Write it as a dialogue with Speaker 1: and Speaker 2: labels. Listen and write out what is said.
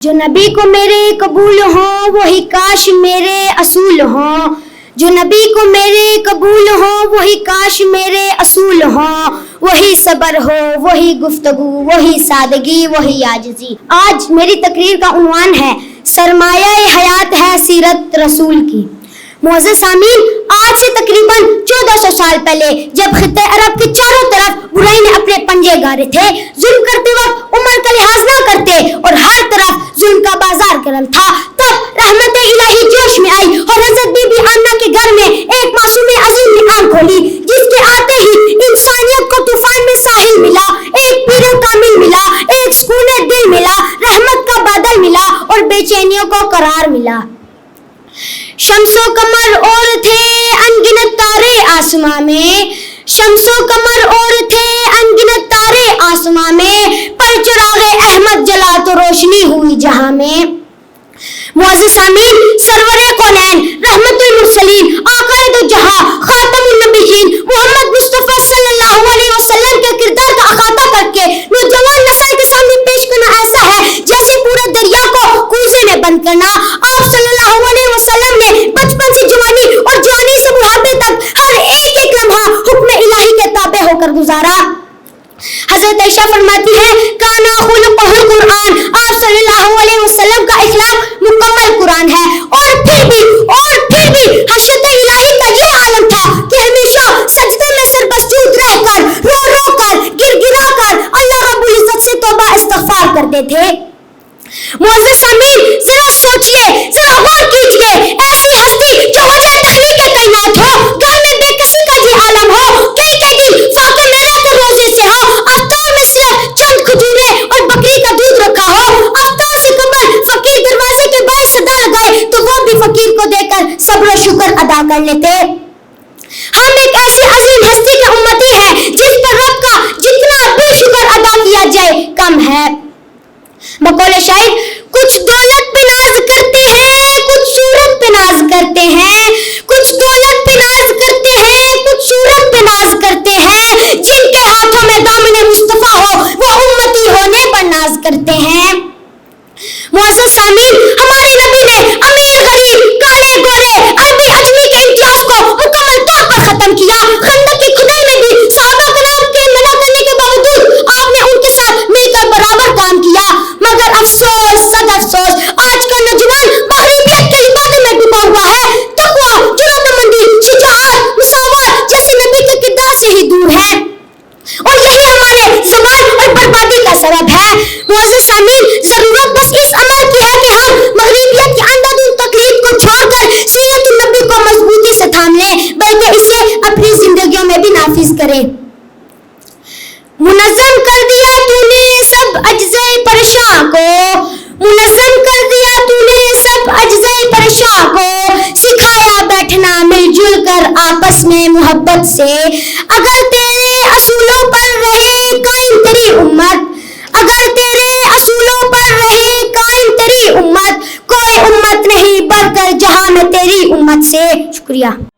Speaker 1: جو نبی کو میرے قبول ہوں وہی کاش میرے اصول ہوں، جو نبی کو میرے قبول ہوں وہی کاش میرے اصول ہوں، وہی صبر ہو وہی گفتگو وہی سادگی وہی عاجزی۔ آج میری تقریر کا عنوان ہے سرمایہ حیات ہے سیرت رسول کی۔ معزز سامعین، آج سے تقریباً 1400 سال پہلے جب خطہ عرب کے چاروں طرف برائی نے اپنے پنجے گاڑے تھے، ظلم کرتے وقت عمر کا لحاظ نہ کرتے اور ہر طرف ظلم کا بازار گرم تھا، تب رحمت الہی جوش میں آئی اور حضرت بی بی آمنہ کے گھر میں ایک معصوم عظیم نے آنکھ کھولی، جس کے آتے ہی انسانیت کو طوفان میں ساحل ملا، ایک پیر کامل ملا، ایک سکون دل ملا، رحمت کا بادل ملا اور بے چینیوں کو قرار ملا۔ شمس و قمر اور تھے انگنت تارے آسماں میں، شمس و قمر اور تھے انگنت تارے آسماں میں، پر چراغ احمد جلا تو روشنی ہوئی جہاں میں۔ معزز سامعین، سرور کونین، رحمت المرسلین، آقا دو جہاں، خاتم النبیین محمد مصطفیٰ صلی اللہ علیہ وسلم کے کردار کا احاطہ کر کے نوجوان نسل کے سامنے پیش کرنا ایسا ہے جیسے پورے دریا کو کوزے میں بند کرنا۔ آپ صلی اللہ علیہ وسلم نے بچپن سے جوانی اور جوانی سے بڑھاپے تک ہر ایک لمحہ حکم الہی کے تابع ہو کر گزارا۔ حضرت عائشہ فرماتی ہے کانا خلقہ القرآن، آپ صلی اللہ علیہ وسلم کا اخلاق مکمل قرآن ہے، اور پھر بھی حشرت الہی کا یہ عالم تھا کہ ہمیشہ سجدے میں سربسجود رہ کر رو کر گر گرا کر اللہ رب العزت سے توبہ استغفار کرتے تھے۔ معزز سامعین، ذرا سوچئے، ذرا غور کیجئے، ایسی ہستی جو وجہ تخلیق کائنات ہو، گھر میں بے کسی کا یہ عالم ہو، کئی دن فاقے میں رہ کر روزے سے ہو، افطار میں صرف چند کھجوریں اور بکری کا دودھ رکھا ہو، افطار سے قبل فقیر دروازے کے باہر صدا لگائے تو وہ بھی فقیر کو دے کر صبر و شکر ادا کر لیتے۔ ہم ایک ایسی عظیم ہستی کے امتی ہیں جس پر رب کا جتنا بھی شکر ادا کیا جائے کم ہے۔ بقول شاعر، کچھ دولت پہ ناز کرتے ہیں کچھ صورت پہ ناز کرتے ہیں، کچھ دولت پہ ناز کرتے ہیں کچھ صورت پہ ناز کرتے ہیں، جن کے ہاتھوں میں دامن مصطفیٰ ہو وہ امتی ہونے پر ناز کرتے ہیں۔ معزز سامعین، ہمارے نبی نے امیر غریب کالے گورے عربی عجمی کے امتیاز کو مکمل طور پر ختم کیا۔ خندق کی کھدائی میں بھی صحابہ کرام کے منع کرنے کے باوجود آپ نے ان کے ساتھ مل کر برابر کام کیا، مگر افسوس صد افسوس آج کا نوجوان مغربیت کے لبادے میں ڈوبا ہوا ہے، تقویٰ، جرأتمندی، شجاعت، مساوات جیسے نبی کے کردار سے ہی دور ہے، اور یہی ہمارے زوال اور بربادی کا سبب ہے۔ معزز سامعین، ضرورت بس اس عمل کی ہے کہ ہم مغربیت کی اندھادھند تقلید کو چھوڑ کر سیرت النبی کو مضبوطی سے تھام لیں، بلکہ اسے اپنی زندگیوں میں بھی نافذ کریں۔ منظم کر دیا تو نے سب اجزائے پرشاں کو، منظم کر دیا تو نے سب اجزائے پرشاں کو، سکھایا بیٹھنا مل جل کر آپس میں محبت سے، اگر تیرے اصولوں پر رہے قائم تیری امت، اگر تیرے اصولوں پر رہے قائم تیری امت، کوئی امت نہیں بڑھ کر جہاں میں تیری امت سے۔ شکریہ۔